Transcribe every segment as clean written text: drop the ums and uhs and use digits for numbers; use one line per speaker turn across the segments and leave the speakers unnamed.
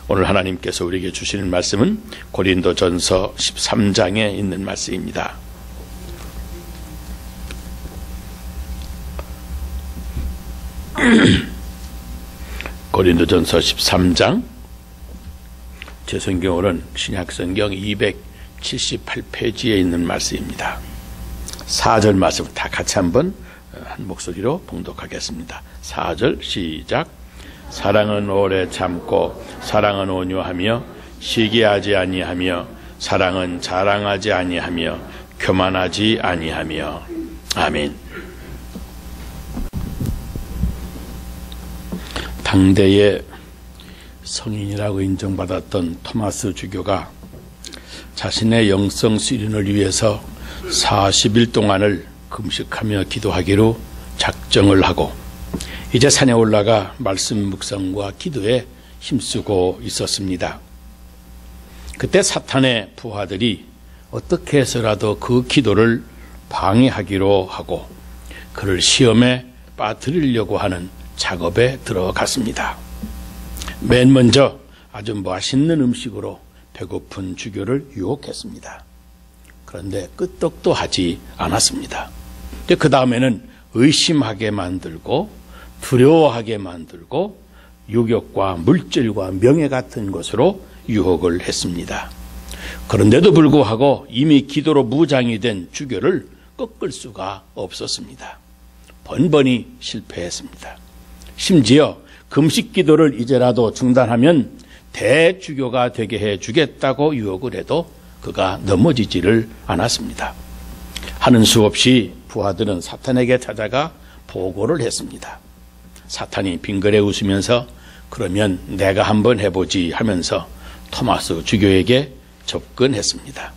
오늘 하나님께서 우리에게 주시는 말씀은 고린도전서 13장에 있는 말씀입니다. 고린도전서 13장, 제 성경으로는 신약성경 278페이지에 있는 말씀입니다. 4절 말씀 다 같이 한번 한 목소리로 봉독하겠습니다. 4절 시작. 사랑은 오래 참고 사랑은 온유하며 시기하지 아니하며 사랑은 자랑하지 아니하며 교만하지 아니하며. 아멘. 당대의 성인이라고 인정받았던 토마스 주교가 자신의 영성 수련을 위해서 40일 동안을 금식하며 기도하기로 작정을 하고 이제 산에 올라가 말씀 묵상과 기도에 힘쓰고 있었습니다. 그때 사탄의 부하들이 어떻게 해서라도 그 기도를 방해하기로 하고 그를 시험에 빠뜨리려고 하는 작업에 들어갔습니다. 맨 먼저 아주 맛있는 음식으로 배고픈 주교를 유혹했습니다. 그런데 끄떡도 하지 않았습니다. 그 다음에는 의심하게 만들고 두려워하게 만들고 유격과 물질과 명예 같은 것으로 유혹을 했습니다. 그런데도 불구하고 이미 기도로 무장이 된 주교를 꺾을 수가 없었습니다. 번번이 실패했습니다. 심지어 금식 기도를 이제라도 중단하면 대주교가 되게 해주겠다고 유혹을 해도 그가 넘어지지를 않았습니다. 하는 수 없이 부하들은 사탄에게 찾아가 보고를 했습니다. 사탄이 빙그레 웃으면서 그러면 내가 한번 해보지 하면서 토마스 주교에게 접근했습니다.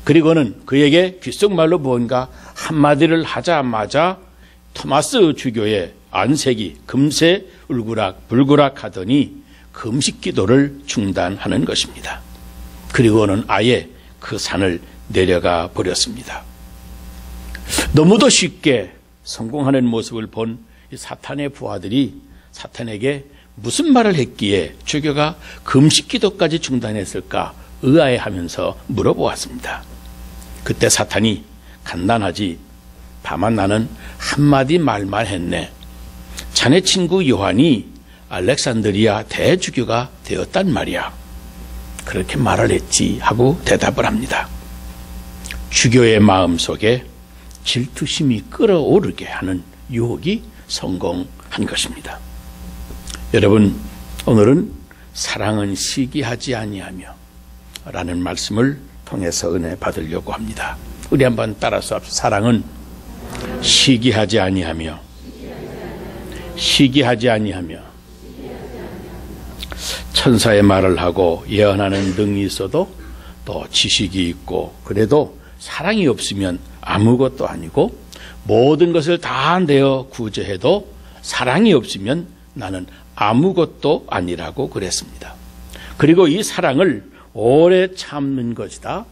그리고는 그에게 귓속말로 무언가 한마디를 하자마자 토마스 주교의 안색이 금세 울그락불그락 하더니 금식 기도를 중단하는 것입니다. 그리고는 아예 그 산을 내려가 버렸습니다. 너무도 쉽게 성공하는 모습을 본 사탄의 부하들이 사탄에게 무슨 말을 했기에 주교가 금식 기도까지 중단했을까 의아해하면서 물어보았습니다. 그때 사탄이 간단하지, 다만 나는 한마디 말만 했네. 자네 친구 요한이 알렉산드리아 대주교가 되었단 말이야. 그렇게 말을 했지 하고 대답을 합니다. 주교의 마음속에 질투심이 끓어오르게 하는 유혹이 성공한 것입니다. 여러분, 오늘은 사랑은 시기하지 아니하며 라는 말씀을 통해서 은혜 받으려고 합니다. 우리 한번 따라서 합시다. 사랑은 시기하지 아니하며 시기하지 아니하며 천사의 말을 하고 예언하는 능이 있어도 또 지식이 있고 그래도 사랑이 없으면 아무것도 아니고 모든 것을 다 내어 구제해도 사랑이 없으면 나는 아무것도 아니라고 그랬습니다. 그리고 이 사랑을 오래 참는 것이다,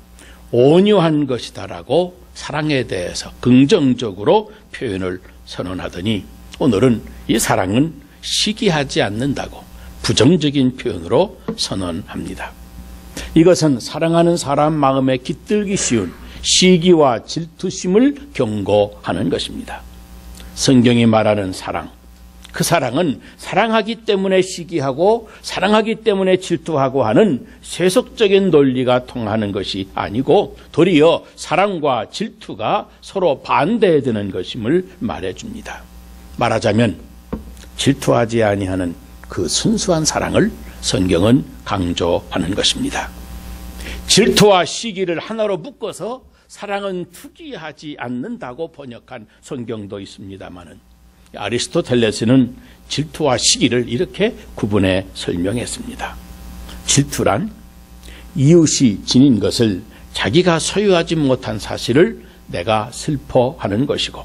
온유한 것이다라고 사랑에 대해서 긍정적으로 표현을 선언하더니 오늘은 이 사랑은 시기하지 않는다고 부정적인 표현으로 선언합니다. 이것은 사랑하는 사람 마음에 깃들기 쉬운 시기와 질투심을 경고하는 것입니다. 성경이 말하는 사랑, 그 사랑은 사랑하기 때문에 시기하고 사랑하기 때문에 질투하고 하는 세속적인 논리가 통하는 것이 아니고 도리어 사랑과 질투가 서로 반대되는 것임을 말해줍니다. 말하자면 질투하지 아니하는 그 순수한 사랑을 성경은 강조하는 것입니다. 질투와 시기를 하나로 묶어서 사랑은 투기하지 않는다고 번역한 성경도 있습니다마는 아리스토텔레스는 질투와 시기를 이렇게 구분해 설명했습니다. 질투란 이웃이 지닌 것을 자기가 소유하지 못한 사실을 내가 슬퍼하는 것이고,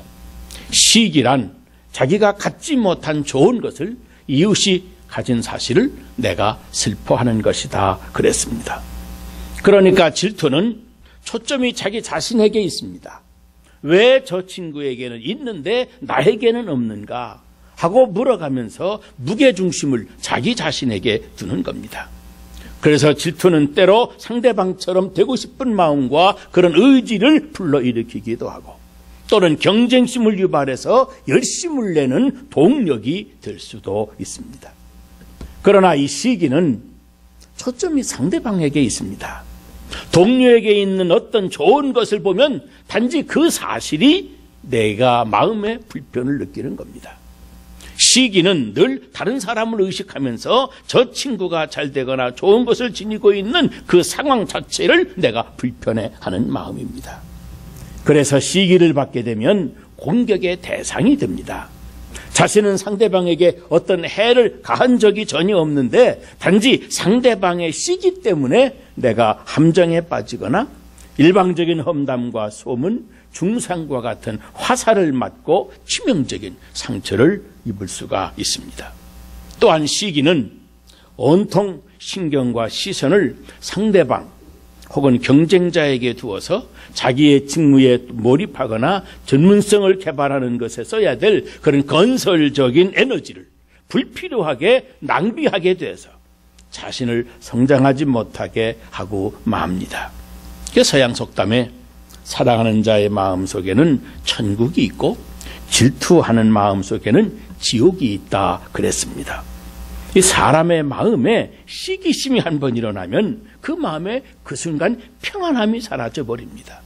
시기란 자기가 갖지 못한 좋은 것을 이웃이 가진 사실을 내가 슬퍼하는 것이다 그랬습니다. 그러니까 질투는 초점이 자기 자신에게 있습니다. 왜 저 친구에게는 있는데 나에게는 없는가 하고 물어가면서 무게중심을 자기 자신에게 두는 겁니다. 그래서 질투는 때로 상대방처럼 되고 싶은 마음과 그런 의지를 불러일으키기도 하고, 또는 경쟁심을 유발해서 열심을 내는 동력이 될 수도 있습니다. 그러나 이 시기는 초점이 상대방에게 있습니다. 동료에게 있는 어떤 좋은 것을 보면 단지 그 사실이 내가 마음의 불편을 느끼는 겁니다. 시기는 늘 다른 사람을 의식하면서 저 친구가 잘 되거나 좋은 것을 지니고 있는 그 상황 자체를 내가 불편해하는 마음입니다. 그래서 시기를 받게 되면 공격의 대상이 됩니다. 자신은 상대방에게 어떤 해를 가한 적이 전혀 없는데 단지 상대방의 시기 때문에 내가 함정에 빠지거나 일방적인 험담과 소문, 중상과 같은 화살을 맞고 치명적인 상처를 입을 수가 있습니다. 또한 시기는 온통 신경과 시선을 상대방 혹은 경쟁자에게 두어서 자기의 직무에 몰입하거나 전문성을 개발하는 것에 써야 될 그런 건설적인 에너지를 불필요하게 낭비하게 돼서 자신을 성장하지 못하게 하고 맙니다. 서양 속담에 사랑하는 자의 마음속에는 천국이 있고 질투하는 마음속에는 지옥이 있다 그랬습니다. 이 사람의 마음에 시기심이 한번 일어나면 그 마음에 그 순간 평안함이 사라져 버립니다.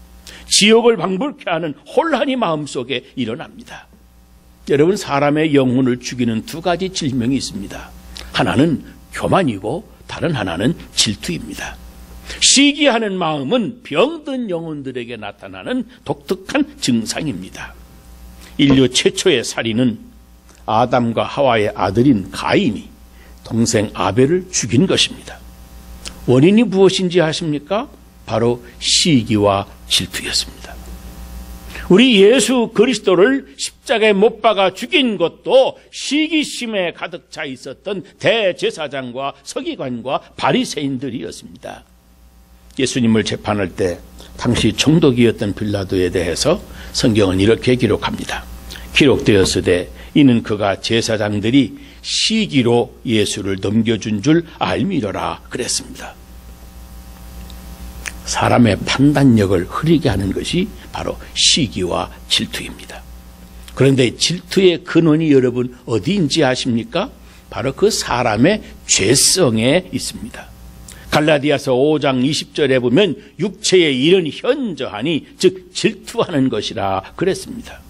지옥을 방불케 하는 혼란이 마음속에 일어납니다. 여러분, 사람의 영혼을 죽이는 두 가지 질병이 있습니다. 하나는 교만이고 다른 하나는 질투입니다. 시기하는 마음은 병든 영혼들에게 나타나는 독특한 증상입니다. 인류 최초의 살인은 아담과 하와의 아들인 가인이 동생 아벨을 죽인 것입니다. 원인이 무엇인지 아십니까? 바로 시기와 질투였습니다. 우리 예수 그리스도를 십자가에 못 박아 죽인 것도 시기심에 가득 차 있었던 대제사장과 서기관과 바리새인들이었습니다. 예수님을 재판할 때 당시 총독이었던 빌라도에 대해서 성경은 이렇게 기록합니다. 기록되었으되 이는 그가 제사장들이 시기로 예수를 넘겨준 줄 알미러라 그랬습니다. 사람의 판단력을 흐리게 하는 것이 바로 시기와 질투입니다. 그런데 질투의 근원이 여러분 어디인지 아십니까? 바로 그 사람의 죄성에 있습니다. 갈라디아서 5장 20절에 보면 육체의 일은 현저하니 즉 질투하는 것이라 그랬습니다.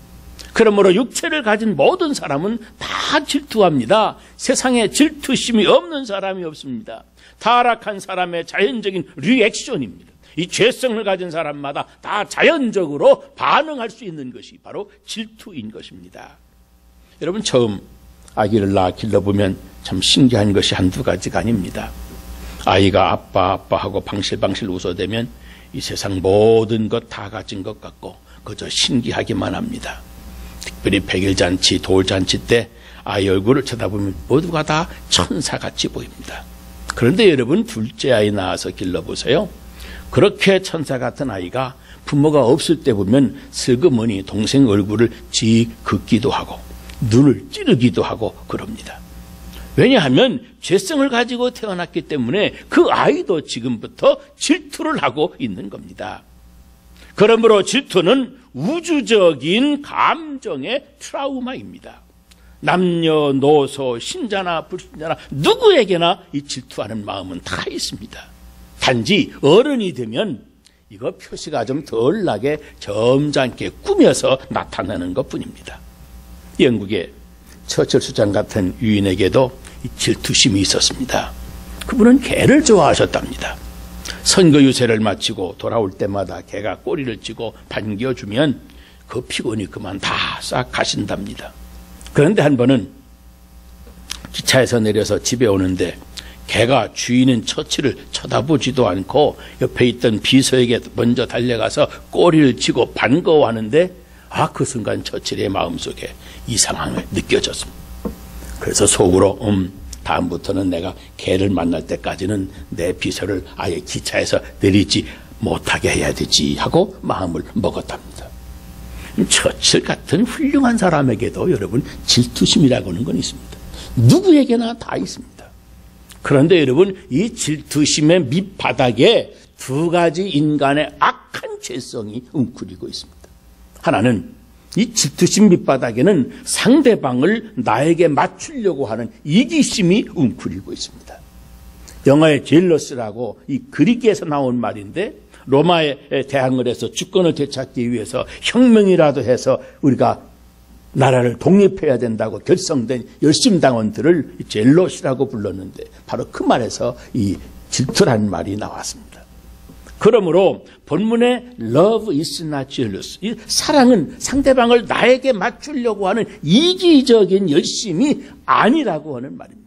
그러므로 육체를 가진 모든 사람은 다 질투합니다. 세상에 질투심이 없는 사람이 없습니다. 타락한 사람의 자연적인 리액션입니다. 이 죄성을 가진 사람마다 다 자연적으로 반응할 수 있는 것이 바로 질투인 것입니다. 여러분, 처음 아기를 낳아 길러보면 참 신기한 것이 한두 가지가 아닙니다. 아이가 아빠 하고 방실방실 웃어대면 이 세상 모든 것 다 가진 것 같고 그저 신기하기만 합니다. 특별히 백일잔치, 돌잔치 때 아이 얼굴을 쳐다보면 모두가 다 천사같이 보입니다. 그런데 여러분, 둘째 아이 낳아서 길러보세요. 그렇게 천사 같은 아이가 부모가 없을 때 보면 슬그머니 동생 얼굴을 지 긋기도 하고 눈을 찌르기도 하고 그럽니다. 왜냐하면 죄성을 가지고 태어났기 때문에 그 아이도 지금부터 질투를 하고 있는 겁니다. 그러므로 질투는 우주적인 감정의 트라우마입니다. 남녀노소, 신자나 불신자나 누구에게나 이 질투하는 마음은 다 있습니다. 단지 어른이 되면 이거 표시가 좀 덜 나게 점잖게 꾸며서 나타나는 것뿐입니다. 영국의 처칠 수장 같은 유인에게도 이 질투심이 있었습니다. 그분은 개를 좋아하셨답니다. 선거 유세를 마치고 돌아올 때마다 개가 꼬리를 쥐고 반겨주면 그 피곤이 그만 다 싹 가신답니다. 그런데 한 번은 기차에서 내려서 집에 오는데 개가 주인인 처치를 쳐다보지도 않고 옆에 있던 비서에게 먼저 달려가서 꼬리를 쥐고 반가워하는데 그 순간 처칠의 마음속에 이상함을 느껴졌습니다. 그래서 속으로 다음부터는 내가 개를 만날 때까지는 내 비서를 아예 기차에서 내리지 못하게 해야 되지 하고 마음을 먹었답니다. 처칠 같은 훌륭한 사람에게도 여러분 질투심이라고 하는 건 있습니다. 누구에게나 다 있습니다. 그런데 여러분, 이 질투심의 밑바닥에 두 가지 인간의 악한 죄성이 웅크리고 있습니다. 하나는 이 질투심 밑바닥에는 상대방을 나에게 맞추려고 하는 이기심이 웅크리고 있습니다. 영어의 젤러스라고 이 그리스에서 나온 말인데, 로마에 대항을 해서 주권을 되찾기 위해서 혁명이라도 해서 우리가 나라를 독립해야 된다고 결성된 열심당원들을 젤롯이라고 불렀는데, 바로 그 말에서 이 질투라는 말이 나왔습니다. 그러므로 본문의 love is not jealous, 이 사랑은 상대방을 나에게 맞추려고 하는 이기적인 열심이 아니라고 하는 말입니다.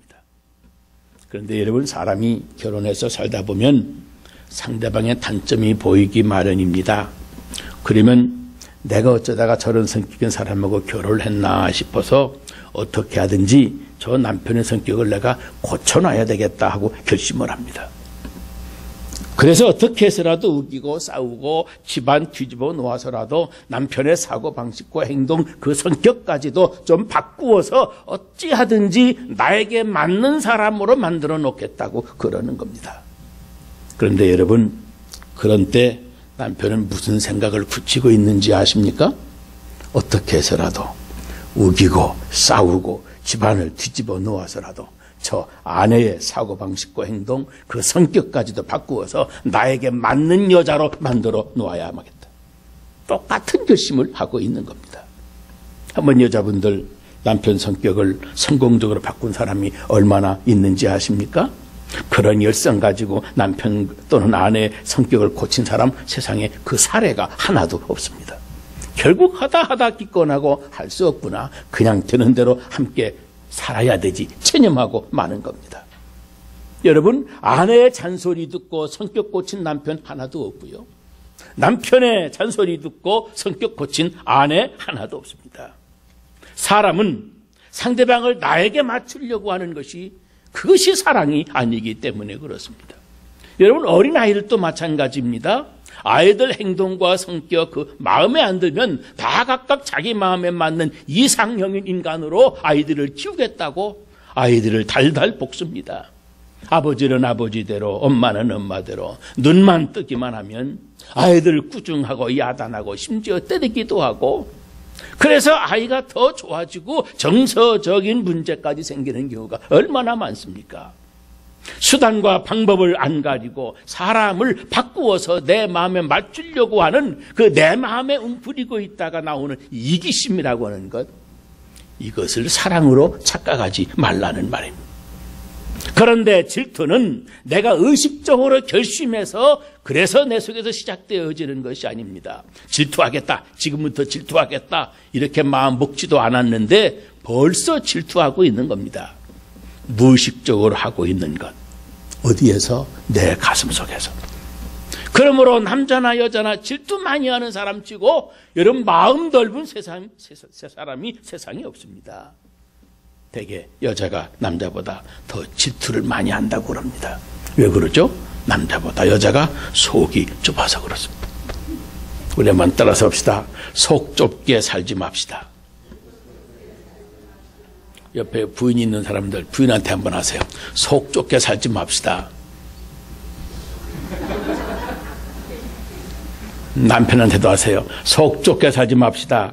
그런데 여러분, 사람이 결혼해서 살다 보면 상대방의 단점이 보이기 마련입니다. 그러면 내가 어쩌다가 저런 성격인 사람하고 결혼을 했나 싶어서 어떻게 하든지 저 남편의 성격을 내가 고쳐놔야 되겠다 하고 결심을 합니다. 그래서 어떻게 해서라도 우기고 싸우고 집안 뒤집어 놓아서라도 남편의 사고방식과 행동, 그 성격까지도 좀 바꾸어서 어찌하든지 나에게 맞는 사람으로 만들어 놓겠다고 그러는 겁니다. 그런데 여러분, 그런 때 남편은 무슨 생각을 굳히고 있는지 아십니까? 어떻게 해서라도 우기고 싸우고 집안을 뒤집어 놓아서라도 저 아내의 사고방식과 행동, 그 성격까지도 바꾸어서 나에게 맞는 여자로 만들어 놓아야 하겠다. 똑같은 결심을 하고 있는 겁니다. 한번 여자분들, 남편 성격을 성공적으로 바꾼 사람이 얼마나 있는지 아십니까? 그런 열성 가지고 남편 또는 아내의 성격을 고친 사람 세상에 그 사례가 하나도 없습니다. 결국 하다 기권하고 할 수 없구나, 그냥 되는 대로 함께 살아야 되지 체념하고 마는 겁니다. 여러분, 아내의 잔소리 듣고 성격 고친 남편 하나도 없고요, 남편의 잔소리 듣고 성격 고친 아내 하나도 없습니다. 사람은 상대방을 나에게 맞추려고 하는 것이, 그것이 사랑이 아니기 때문에 그렇습니다. 여러분, 어린아이들도 마찬가지입니다. 아이들 행동과 성격, 그 마음에 안 들면 다 각각 자기 마음에 맞는 이상형인 인간으로 아이들을 키우겠다고 아이들을 달달 볶습니다. 아버지는 아버지대로, 엄마는 엄마대로 눈만 뜨기만 하면 아이들 꾸중하고 야단하고 심지어 때리기도 하고, 그래서 아이가 더 좋아지고 정서적인 문제까지 생기는 경우가 얼마나 많습니까? 수단과 방법을 안 가리고 사람을 바꾸어서 내 마음에 맞추려고 하는 그 내 마음에 웅크리고 있다가 나오는 이기심이라고 하는 것, 이것을 사랑으로 착각하지 말라는 말입니다. 그런데 질투는 내가 의식적으로 결심해서 그래서 내 속에서 시작되어지는 것이 아닙니다. 질투하겠다, 지금부터 질투하겠다, 이렇게 마음 먹지도 않았는데 벌써 질투하고 있는 겁니다. 무의식적으로 하고 있는 것, 어디에서? 내 가슴 속에서. 그러므로 남자나 여자나 질투 많이 하는 사람 치고 여러분, 마음 넓은 사람이 세상에 없습니다. 대개 여자가 남자보다 더 질투를 많이 한다고 그럽니다. 왜 그러죠? 남자보다 여자가 속이 좁아서 그렇습니다. 우리 한번 따라서 합시다. 속 좁게 살지 맙시다. 옆에 부인이 있는 사람들, 부인한테 한번 하세요. 속 좁게 살지 맙시다. 남편한테도 하세요. 속 좁게 살지 맙시다.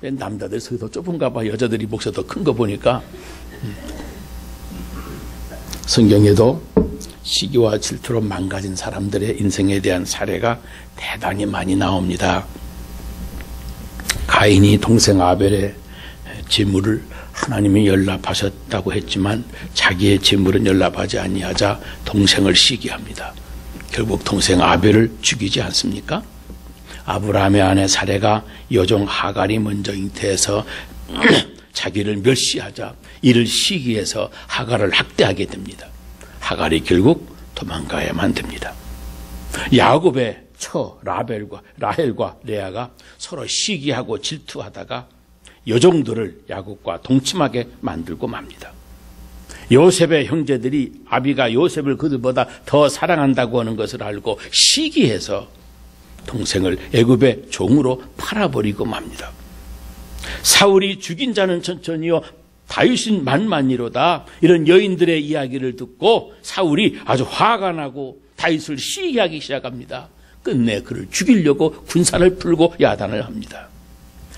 남자들 속이 더 좁은가 봐. 여자들이 목소리 더 큰 거 보니까. 성경에도 시기와 질투로 망가진 사람들의 인생에 대한 사례가 대단히 많이 나옵니다. 가인이 동생 아벨의 재물을 하나님이 연락하셨다고 했지만 자기의 재물은 연락하지 아니하자 동생을 시기합니다. 결국 동생 아벨을 죽이지 않습니까? 아브라함의 아내 사레가 여종 하갈이 먼저 잉태해서 자기를 멸시하자 이를 시기해서 하갈을 학대하게 됩니다. 하갈이 결국 도망가야만 됩니다. 야곱의 처 라헬과 레아가 서로 시기하고 질투하다가 여종들을 야곱과 동침하게 만들고 맙니다. 요셉의 형제들이 아비가 요셉을 그들보다 더 사랑한다고 하는 것을 알고 시기해서 동생을 애굽의 종으로 팔아버리고 맙니다. 사울이 죽인 자는 천천히요, 다윗은 만만이로다. 이런 여인들의 이야기를 듣고 사울이 아주 화가 나고 다윗을 시기하기 시작합니다. 끝내 그를 죽이려고 군사를 풀고 야단을 합니다.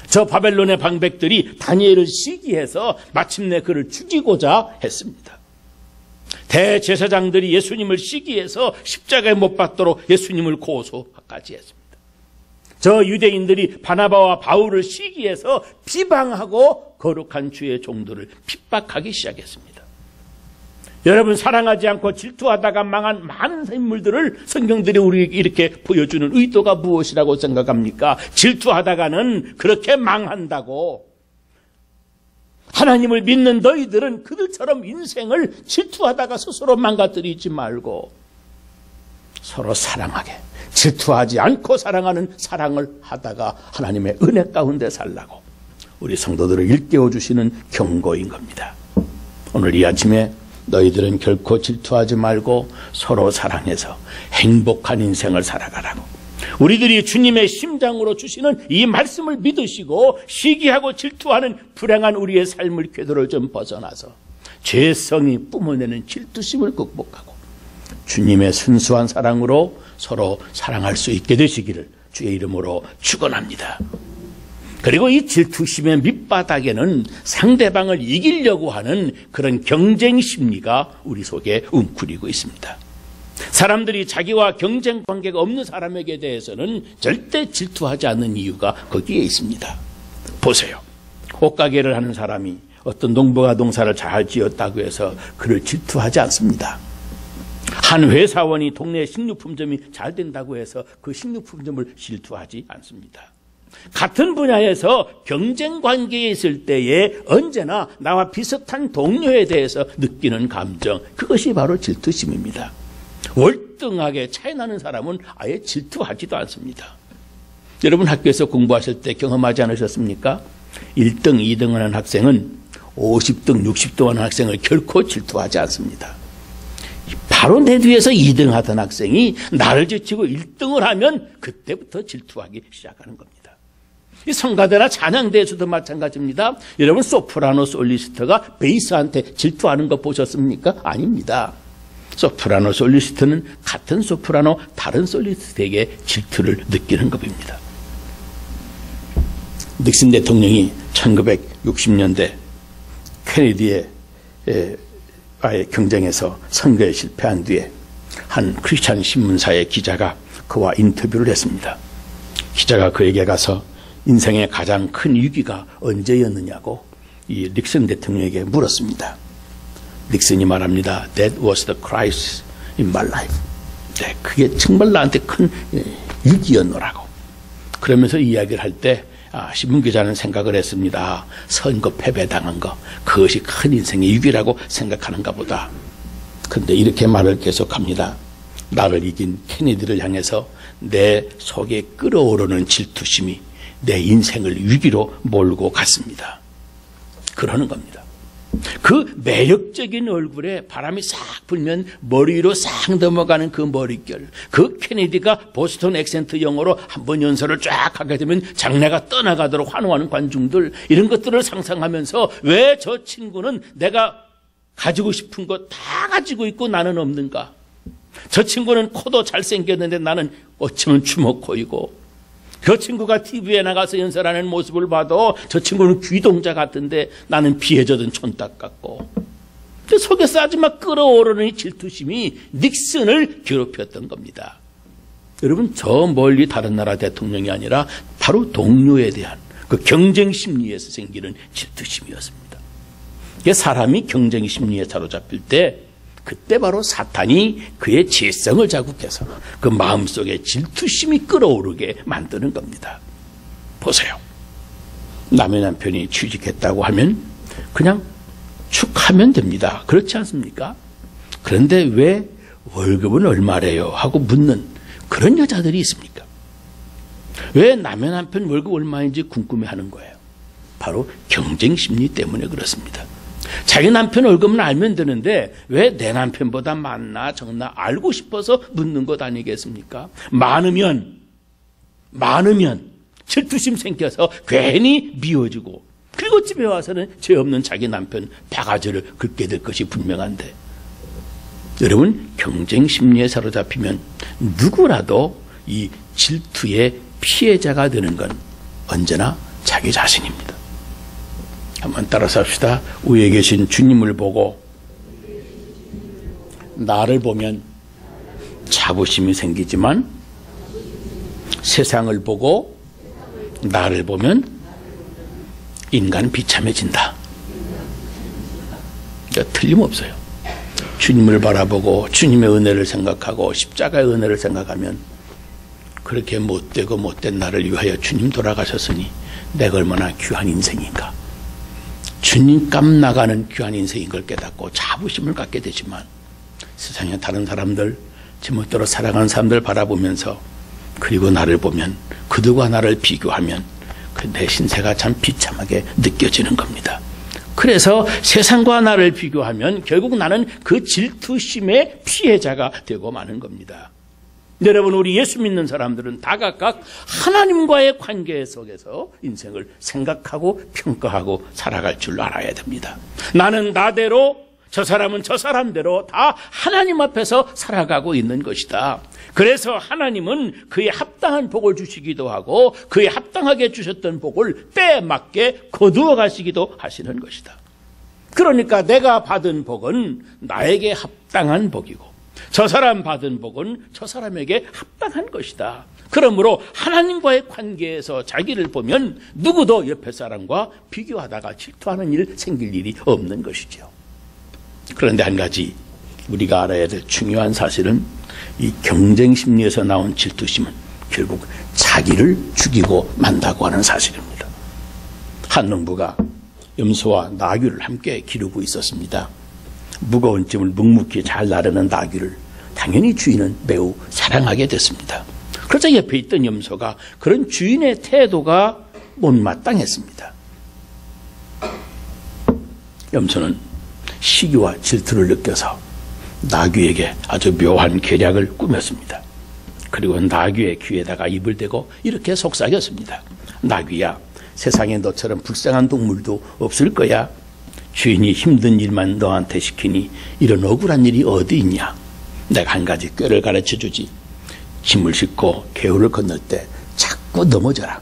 저 바벨론의 방백들이 다니엘을 시기해서 마침내 그를 죽이고자 했습니다. 대제사장들이 예수님을 시기해서 십자가에 못 박도록 예수님을 고소까지 했습니다. 저 유대인들이 바나바와 바울을 시기해서 비방하고 거룩한 주의 종들을 핍박하기 시작했습니다. 여러분, 사랑하지 않고 질투하다가 망한 많은 인물들을 성경들이 우리에게 이렇게 보여주는 의도가 무엇이라고 생각합니까? 질투하다가는 그렇게 망한다고. 하나님을 믿는 너희들은 그들처럼 인생을 질투하다가 스스로 망가뜨리지 말고 서로 사랑하게, 질투하지 않고 사랑하는 사랑을 하다가 하나님의 은혜 가운데 살라고 우리 성도들을 일깨워 주시는 경고인 겁니다. 오늘 이 아침에 너희들은 결코 질투하지 말고 서로 사랑해서 행복한 인생을 살아가라고, 우리들이 주님의 심장으로 주시는 이 말씀을 믿으시고 시기하고 질투하는 불행한 우리의 삶의 궤도를 좀 벗어나서 죄성이 뿜어내는 질투심을 극복하고 주님의 순수한 사랑으로 서로 사랑할 수 있게 되시기를 주의 이름으로 축원합니다. 그리고 이 질투심의 밑바닥에는 상대방을 이기려고 하는 그런 경쟁 심리가 우리 속에 웅크리고 있습니다. 사람들이 자기와 경쟁 관계가 없는 사람에게 대해서는 절대 질투하지 않는 이유가 거기에 있습니다. 보세요. 옷가게를 하는 사람이 어떤 농부가 농사를 잘 지었다고 해서 그를 질투하지 않습니다. 한 회사원이 동네 식료품점이 잘 된다고 해서 그 식료품점을 질투하지 않습니다. 같은 분야에서 경쟁 관계에 있을 때에 언제나 나와 비슷한 동료에 대해서 느끼는 감정, 그것이 바로 질투심입니다. 월등하게 차이나는 사람은 아예 질투하지도 않습니다. 여러분, 학교에서 공부하실 때 경험하지 않으셨습니까? 1등, 2등 하는 학생은 50등, 60등 하는 학생을 결코 질투하지 않습니다. 바로 내 뒤에서 2등 하던 학생이 나를 제치고 1등을 하면 그때부터 질투하기 시작하는 겁니다. 이 성가대나 찬양대에서도 마찬가지입니다. 여러분, 소프라노 솔리스트가 베이스한테 질투하는 거 보셨습니까? 아닙니다. 소프라노 솔리스트는 같은 소프라노 다른 솔리스트에게 질투를 느끼는 겁니다. 닉슨 대통령이 1960년대 케네디의 경쟁에서 선거에 실패한 뒤에 한 크리스찬 신문사의 기자가 그와 인터뷰를 했습니다. 기자가 그에게 가서 인생의 가장 큰 위기가 언제였느냐고 이 닉슨 대통령에게 물었습니다. 닉슨이 말합니다. That was the crisis in my life. 네, 그게 정말 나한테 큰 위기였노라고. 그러면서 이야기를 할 때 신문기자는 생각을 했습니다. 선거 패배당한 거, 그것이 큰 인생의 위기라고 생각하는가 보다. 그런데 이렇게 말을 계속합니다. 나를 이긴 케네디를 향해서 내 속에 끓어오르는 질투심이 내 인생을 위기로 몰고 갔습니다. 그러는 겁니다. 그 매력적인 얼굴에 바람이 싹 불면 머리 위로 싹 넘어가는 그 머릿결, 그 케네디가 보스턴 액센트 영어로 한번 연설을 쫙 하게 되면 장내가 떠나가도록 환호하는 관중들, 이런 것들을 상상하면서 왜 저 친구는 내가 가지고 싶은 거 다 가지고 있고 나는 없는가? 저 친구는 코도 잘생겼는데 나는 어쩌면 주먹코이고, 그 친구가 TV에 나가서 연설하는 모습을 봐도 저 친구는 귀동자 같은데 나는 비에 젖은 촌딱 같고, 그 속에서 아주 막 끓어오르는 이 질투심이 닉슨을 괴롭혔던 겁니다. 여러분, 저 멀리 다른 나라 대통령이 아니라 바로 동료에 대한 그 경쟁 심리에서 생기는 질투심이었습니다. 사람이 경쟁 심리에 사로잡힐 때 그때 바로 사탄이 그의 죄성을 자극해서 그 마음속에 질투심이 끓어오르게 만드는 겁니다. 보세요. 남의 남편이 취직했다고 하면 그냥 축하면 됩니다. 그렇지 않습니까? 그런데 왜 월급은 얼마래요? 하고 묻는 그런 여자들이 있습니까? 왜 남의 남편 월급 얼마인지 궁금해하는 거예요? 바로 경쟁 심리 때문에 그렇습니다. 자기 남편 월급은 알면 되는데 왜 내 남편보다 많나 적나 알고 싶어서 묻는 것 아니겠습니까? 많으면 질투심 생겨서 괜히 미워지고, 그리고 집에 와서는 죄 없는 자기 남편 바가지를 긁게 될 것이 분명한데, 여러분, 경쟁 심리에 사로잡히면 누구라도 이 질투의 피해자가 되는 건 언제나 자기 자신입니다. 한번 따라서 합시다. 위에 계신 주님을 보고 나를 보면 자부심이 생기지만, 세상을 보고 나를 보면 인간 비참해진다. 틀림없어요. 주님을 바라보고 주님의 은혜를 생각하고 십자가의 은혜를 생각하면, 그렇게 못되고 못된 나를 위하여 주님 돌아가셨으니 내가 얼마나 귀한 인생인가, 주님 값 나가는 귀한 인생인 걸 깨닫고 자부심을 갖게 되지만, 세상에 다른 사람들, 제멋대로 살아가는 사람들 바라보면서, 그리고 나를 보면, 그들과 나를 비교하면 내 신세가 참 비참하게 느껴지는 겁니다. 그래서 세상과 나를 비교하면 결국 나는 그 질투심의 피해자가 되고 마는 겁니다. 여러분, 우리 예수 믿는 사람들은 다 각각 하나님과의 관계 속에서 인생을 생각하고 평가하고 살아갈 줄 알아야 됩니다. 나는 나대로, 저 사람은 저 사람대로 다 하나님 앞에서 살아가고 있는 것이다. 그래서 하나님은 그에 합당한 복을 주시기도 하고, 그에 합당하게 주셨던 복을 때에 맞게 거두어 가시기도 하시는 것이다. 그러니까 내가 받은 복은 나에게 합당한 복이고, 저 사람 받은 복은 저 사람에게 합당한 것이다. 그러므로 하나님과의 관계에서 자기를 보면 누구도 옆에 사람과 비교하다가 질투하는 일, 생길 일이 없는 것이죠. 그런데 한 가지 우리가 알아야 될 중요한 사실은, 이 경쟁 심리에서 나온 질투심은 결국 자기를 죽이고 만다고 하는 사실입니다. 한 농부가 염소와 나귀를 함께 기르고 있었습니다. 무거운 짐을 묵묵히 잘 나르는 나귀를 당연히 주인은 매우 사랑하게 됐습니다. 그러자 옆에 있던 염소가 그런 주인의 태도가 못마땅했습니다. 염소는 시기와 질투를 느껴서 나귀에게 아주 묘한 계략을 꾸몄습니다. 그리고 나귀의 귀에다가 입을 대고 이렇게 속삭였습니다. 나귀야, 세상에 너처럼 불쌍한 동물도 없을 거야. 주인이 힘든 일만 너한테 시키니 이런 억울한 일이 어디 있냐. 내가 한 가지 꾀를 가르쳐주지. 짐을 싣고 개울을 건널 때 자꾸 넘어져라.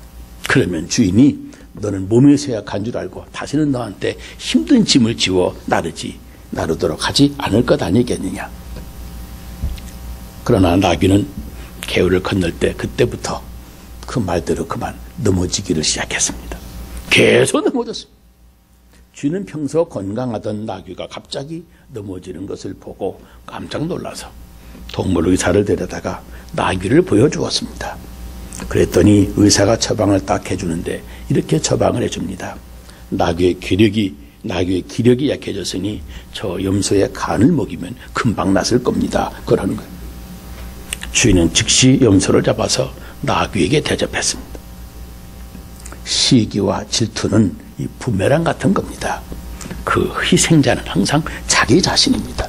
그러면 주인이 너는 몸에서 약한 줄 알고 다시는 너한테 힘든 짐을 지워 나르도록 하지 않을 것 아니겠느냐. 그러나 나귀는 개울을 건널 때 그때부터 그 말대로 그만 넘어지기를 시작했습니다. 계속 넘어졌습니다. 주인은 평소 건강하던 나귀가 갑자기 넘어지는 것을 보고 깜짝 놀라서 동물 의사를 데려다가 나귀를 보여주었습니다. 그랬더니 의사가 처방을 딱 해주는데 이렇게 처방을 해줍니다. 나귀의 기력이 약해졌으니 저 염소의 간을 먹이면 금방 낫을 겁니다. 그러는 거예요. 주인은 즉시 염소를 잡아서 나귀에게 대접했습니다. 시기와 질투는 이 부메랑 같은 겁니다. 그 희생자는 항상 자기 자신입니다.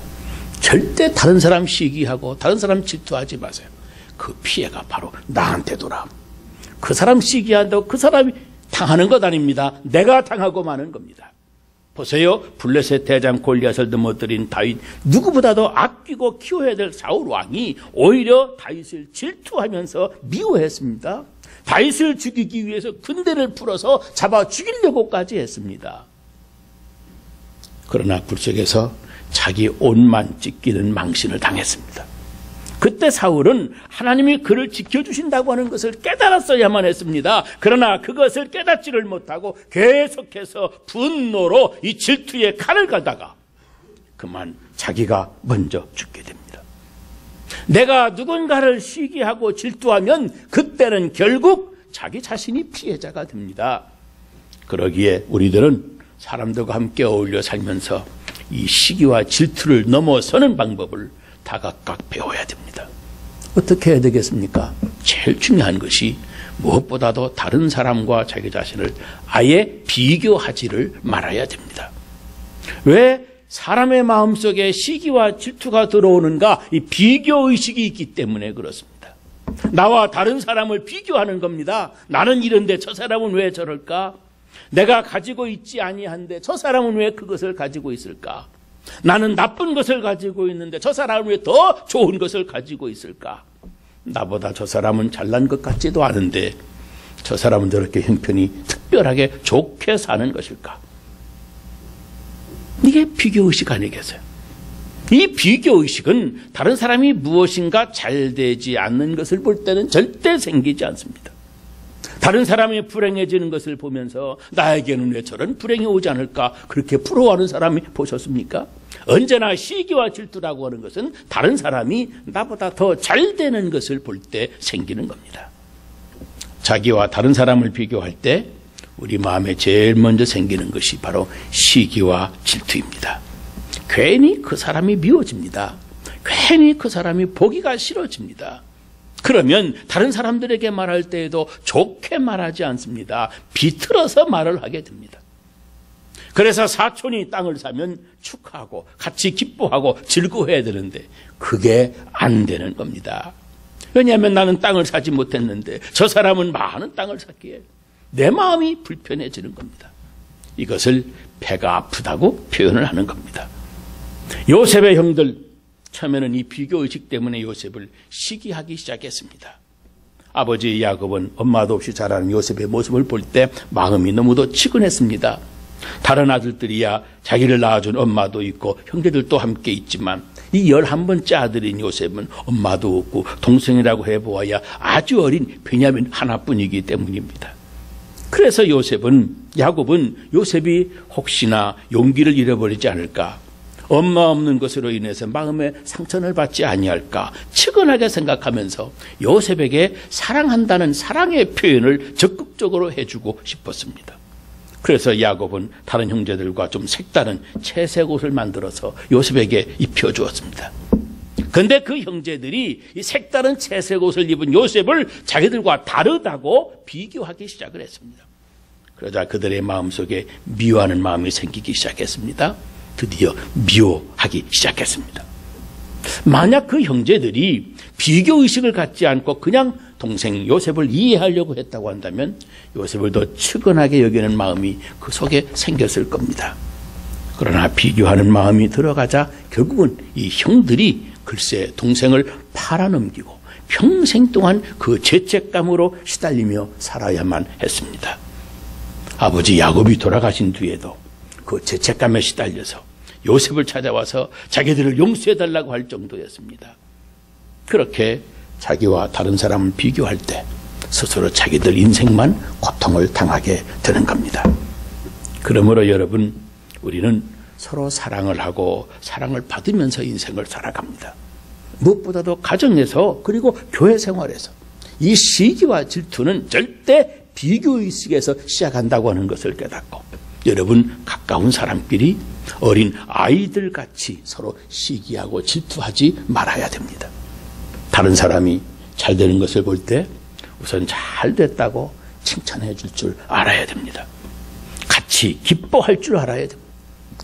절대 다른 사람 시기하고 다른 사람 질투하지 마세요. 그 피해가 바로 나한테 돌아옵니다. 그 사람 시기한다고 그 사람이 당하는 것 아닙니다. 내가 당하고 마는 겁니다. 보세요. 블레셋 대장 골리앗을 넘어뜨린 다윗, 누구보다도 아끼고 키워야 될 사울 왕이 오히려 다윗을 질투하면서 미워했습니다. 다윗을 죽이기 위해서 군대를 풀어서 잡아 죽이려고까지 했습니다. 그러나 굴속에서 자기 옷만 찢기는 망신을 당했습니다. 그때 사울은 하나님이 그를 지켜주신다고 하는 것을 깨달았어야만 했습니다. 그러나 그것을 깨닫지를 못하고 계속해서 분노로 이 질투의 칼을 갈다가 그만 자기가 먼저 죽게 됩니다. 내가 누군가를 시기하고 질투하면 그때는 결국 자기 자신이 피해자가 됩니다. 그러기에 우리들은 사람들과 함께 어울려 살면서 이 시기와 질투를 넘어서는 방법을 다 각각 배워야 됩니다. 어떻게 해야 되겠습니까? 제일 중요한 것이 무엇보다도 다른 사람과 자기 자신을 아예 비교하지를 말아야 됩니다. 왜 사람의 마음속에 시기와 질투가 들어오는가? 이 비교의식이 있기 때문에 그렇습니다. 나와 다른 사람을 비교하는 겁니다. 나는 이런데 저 사람은 왜 저럴까? 내가 가지고 있지 아니한데 저 사람은 왜 그것을 가지고 있을까? 나는 나쁜 것을 가지고 있는데 저 사람은 왜 더 좋은 것을 가지고 있을까? 나보다 저 사람은 잘난 것 같지도 않은데 저 사람은 저렇게 형편이 특별하게 좋게 사는 것일까? 이게 비교의식 아니겠어요? 이 비교의식은 다른 사람이 무엇인가 잘 되지 않는 것을 볼 때는 절대 생기지 않습니다. 다른 사람이 불행해지는 것을 보면서 나에게는 왜 저런 불행이 오지 않을까 그렇게 부러워하는 사람이 보셨습니까? 언제나 시기와 질투라고 하는 것은 다른 사람이 나보다 더 잘 되는 것을 볼 때 생기는 겁니다. 자기와 다른 사람을 비교할 때 우리 마음에 제일 먼저 생기는 것이 바로 시기와 질투입니다. 괜히 그 사람이 미워집니다. 괜히 그 사람이 보기가 싫어집니다. 그러면 다른 사람들에게 말할 때에도 좋게 말하지 않습니다. 비틀어서 말을 하게 됩니다. 그래서 사촌이 땅을 사면 축하하고 같이 기뻐하고 즐거워해야 되는데 그게 안 되는 겁니다. 왜냐하면 나는 땅을 사지 못했는데 저 사람은 많은 땅을 샀기에 내 마음이 불편해지는 겁니다. 이것을 배가 아프다고 표현을 하는 겁니다. 요셉의 형들 처음에는 이 비교의식 때문에 요셉을 시기하기 시작했습니다. 아버지 야곱은 엄마도 없이 자라는 요셉의 모습을 볼 때 마음이 너무도 치근했습니다. 다른 아들들이야 자기를 낳아준 엄마도 있고 형제들도 함께 있지만 이 11번째 아들인 요셉은 엄마도 없고 동생이라고 해보아야 아주 어린 베냐민 하나뿐이기 때문입니다. 그래서 야곱은 요셉이 혹시나 용기를 잃어버리지 않을까, 엄마 없는 것으로 인해서 마음에 상처를 받지 아니할까 측은하게 생각하면서 요셉에게 사랑한다는 사랑의 표현을 적극적으로 해주고 싶었습니다. 그래서 야곱은 다른 형제들과 좀 색다른 채색 옷을 만들어서 요셉에게 입혀주었습니다. 그런데 그 형제들이 이 색다른 채색 옷을 입은 요셉을 자기들과 다르다고 비교하기 시작을 했습니다. 그러자 그들의 마음속에 미워하는 마음이 생기기 시작했습니다. 드디어 미워하기 시작했습니다. 만약 그 형제들이 비교의식을 갖지 않고 그냥 동생 요셉을 이해하려고 했다고 한다면 요셉을 더 측은하게 여기는 마음이 그 속에 생겼을 겁니다. 그러나 비교하는 마음이 들어가자 결국은 이 형들이 글쎄 동생을 팔아넘기고 평생 동안 그 죄책감으로 시달리며 살아야만 했습니다. 아버지 야곱이 돌아가신 뒤에도 그 죄책감에 시달려서 요셉을 찾아와서 자기들을 용서해달라고 할 정도였습니다. 그렇게 자기와 다른 사람을 비교할 때 스스로 자기들 인생만 고통을 당하게 되는 겁니다. 그러므로 여러분, 우리는 서로 사랑을 하고 사랑을 받으면서 인생을 살아갑니다. 무엇보다도 가정에서 그리고 교회 생활에서 이 시기와 질투는 절대 비교의식에서 시작한다고 하는 것을 깨닫고 여러분 가까운 사람끼리 어린 아이들같이 서로 시기하고 질투하지 말아야 됩니다. 다른 사람이 잘 되는 것을 볼 때 우선 잘 됐다고 칭찬해 줄 줄 알아야 됩니다. 같이 기뻐할 줄 알아야 됩니다.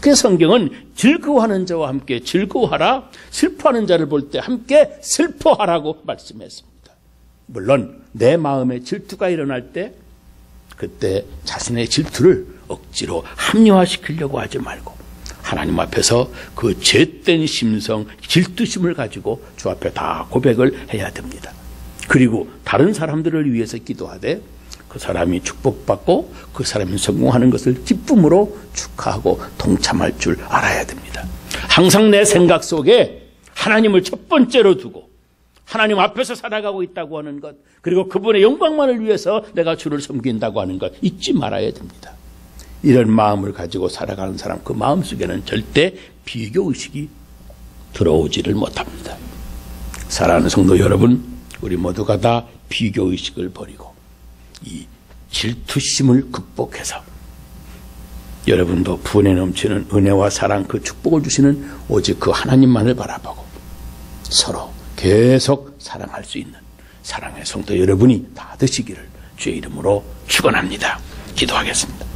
그 성경은 즐거워하는 자와 함께 즐거워하라, 슬퍼하는 자를 볼 때 함께 슬퍼하라고 말씀했습니다. 물론 내 마음에 질투가 일어날 때 그때 자신의 질투를 억지로 합리화시키려고 하지 말고 하나님 앞에서 그 죄된 심성, 질투심을 가지고 주 앞에 다 고백을 해야 됩니다. 그리고 다른 사람들을 위해서 기도하되 그 사람이 축복받고 그 사람이 성공하는 것을 기쁨으로 축하하고 동참할 줄 알아야 됩니다. 항상 내 생각 속에 하나님을 첫 번째로 두고 하나님 앞에서 살아가고 있다고 하는 것, 그리고 그분의 영광만을 위해서 내가 주를 섬긴다고 하는 것 잊지 말아야 됩니다. 이런 마음을 가지고 살아가는 사람, 그 마음속에는 절대 비교의식이 들어오지를 못합니다. 사랑하는 성도 여러분, 우리 모두가 다 비교의식을 버리고 이 질투심을 극복해서 여러분도 분에 넘치는 은혜와 사랑, 그 축복을 주시는 오직 그 하나님만을 바라보고 서로 계속 사랑할 수 있는 사랑의 성도 여러분이 다 되시기를 주의 이름으로 축원합니다. 기도하겠습니다.